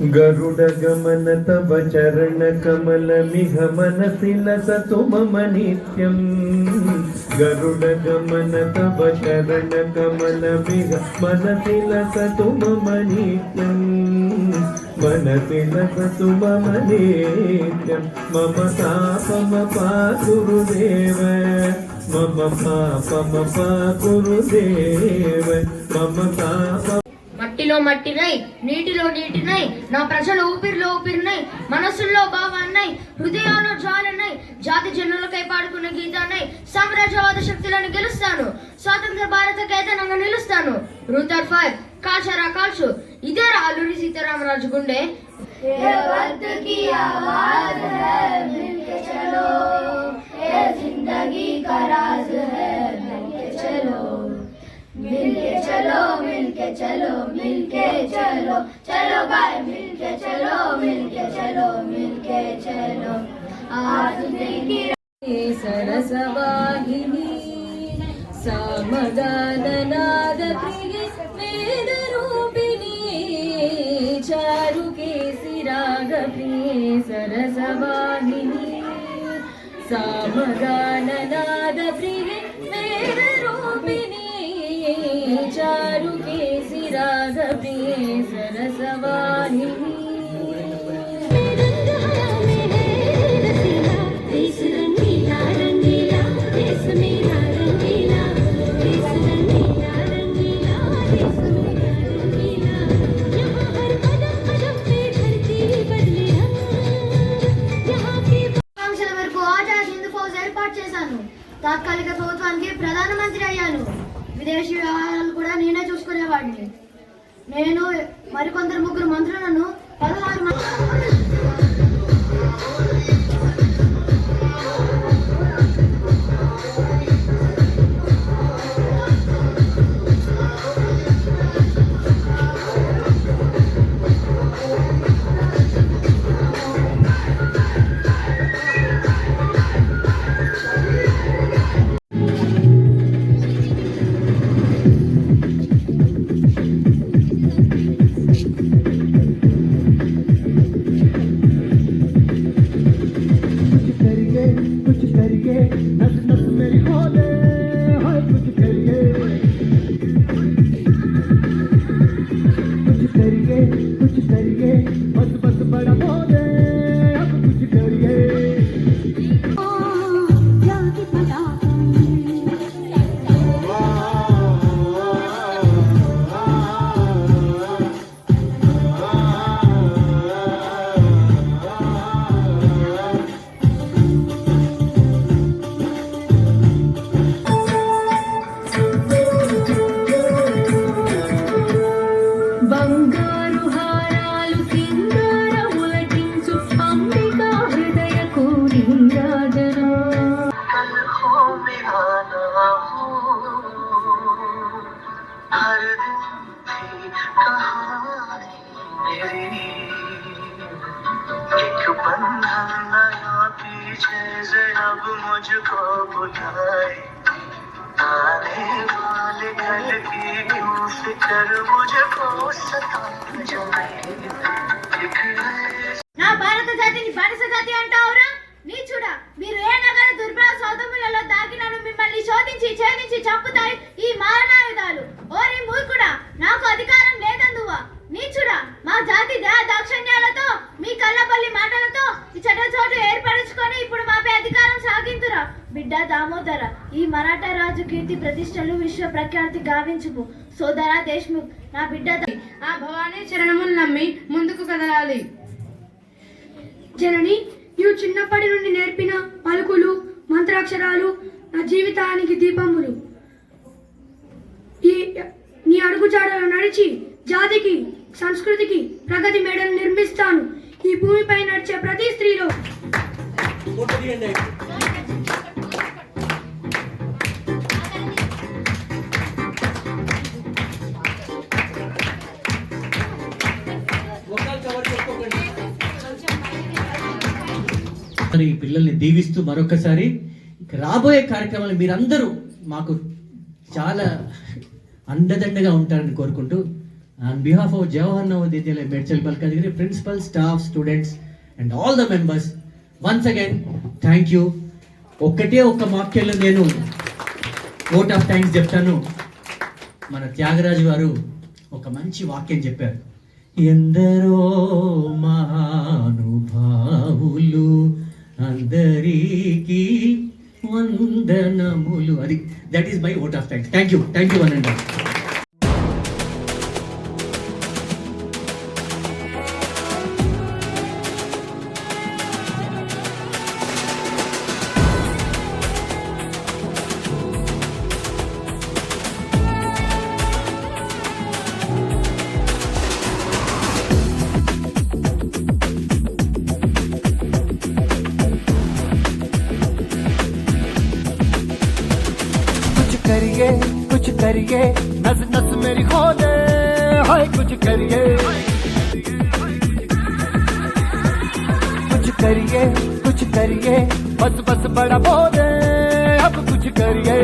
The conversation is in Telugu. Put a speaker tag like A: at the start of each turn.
A: गरुड गमन तव चरण कमल मिह मनसि लसतु मम नित्यं। गरुड गमन तव चरण कमल मिह मनसि लसतु मम नित्यं। मनसि लसतु मम नित्यं। मम पापम पा गुरुदेव, मम पापम पा गुरुदेव, मम पाप।
B: మట్టిలో మట్టినై నీటిలో నీటినై నా ప్రజల ఊపిరిలో ఊపిరినై మనసుల్లో భావాన్నై హృదయాల్లో జ్వాలనై జాతి జనులకై పాడుకున్న గీతాన్నై సామ్రాజ్యవాద శక్తులను గెలుస్తాను, స్వాతంత్ర భారత కేతనంగా నిలుస్తాను. రూటర్ 5 కాల్చరా కాల్చు, ఇదే అల్లూరి సీతారామరాజు గుండె.
C: मिलके चलो मिलके चलो मिलके चलो, चलो भाई मिलके चलो मिलके चलो मिलके चलो. आज की
D: सरसवाहिनी सामगाननाद प्रिय वेद रूपिणी चारुकेसि राग प्रिय सरसवाहिनी सामगाननाद प्रिय वेद रूपिणी चारुकेसि राग प्रिय सरसवाहिनी.
B: తాత్కాలిక ప్రభుత్వానికి ప్రధానమంత్రి అయ్యాను. విదేశీ వ్యవహారాలు కూడా నేనే చూసుకునేవాడిని. నేను మరికొందరు ముగ్గురు మంత్రులను 16
E: अब मुझको बुलाए आने वाले कल की क्यों फिक्र मुझको सता जाए.
B: నా భారత జాతిని బానిస జాతి అంటావురా? నీచుడా, మీరు ఏ నగర దుర్భర సౌధములలో దాగి నన్ను మిమ్మల్ని శోధించి ఛేదించి చంపుతాయి ఈ మారణాయుధాలు. ఓరి మూర్ఖుడా, నాకు అధికారం లేదందువా? నీచుడా, మా జాతి దాక్షణ్యాలతో మీ కళ్ళబల్లి మాటలతో ఈ చోటు ఏర్పరచుకొని ఇప్పుడు మాపై అధికారం సాగింతురా. బిడ్డ దామోదర, ఈ మరాఠా రాజు కీర్తి ప్రతిష్టలు విశ్వ ప్రఖ్యాతి గావించుము. సోదరా దేశ్ముఖ్, నా బిడ్డ
C: ఆ భవానీ చరణములు నమ్మి ముందుకు కదలాలి.
B: జనని, నీవు చిన్నప్పటి నుండి నేర్పిన పలుకులు మంత్రాక్షరాలు నా జీవితానికి దీపములు. నీ అడుగుజాడలో నడిచి జాతికి సంస్కృతికి ప్రగతి మేడలు నిర్మిస్తాను. ఈ భూమిపై నడిచే ప్రతి స్త్రీలో
F: ఈ పిల్లల్ని దీవిస్తూ మరొకసారి రాబోయే కార్యక్రమాలు మీరందరూ మాకు చాలా అండదండగా ఉంటారని కోరుకుంటూ on behalf of Jawahar Navodaya Vidyalaya Medchalpal category principal, staff, students and all the members, once again thank you. ఒక్కటే ఒక్క వాక్యంలో నేను ఓట్ ఆఫ్ థ్యాంక్స్ చెప్తాను. మన త్యాగరాజు గారు ఒక మంచి వాక్యం చెప్పారు, ఎందరో మహానుభావులు అందరికీ వందనములు. అది that is my vote of thanks. Thank you one and all.
G: कुछ करिए नस नस मेरी खोले, हाय कुछ करिए बस बस बड़ा बोले, अब कुछ करिए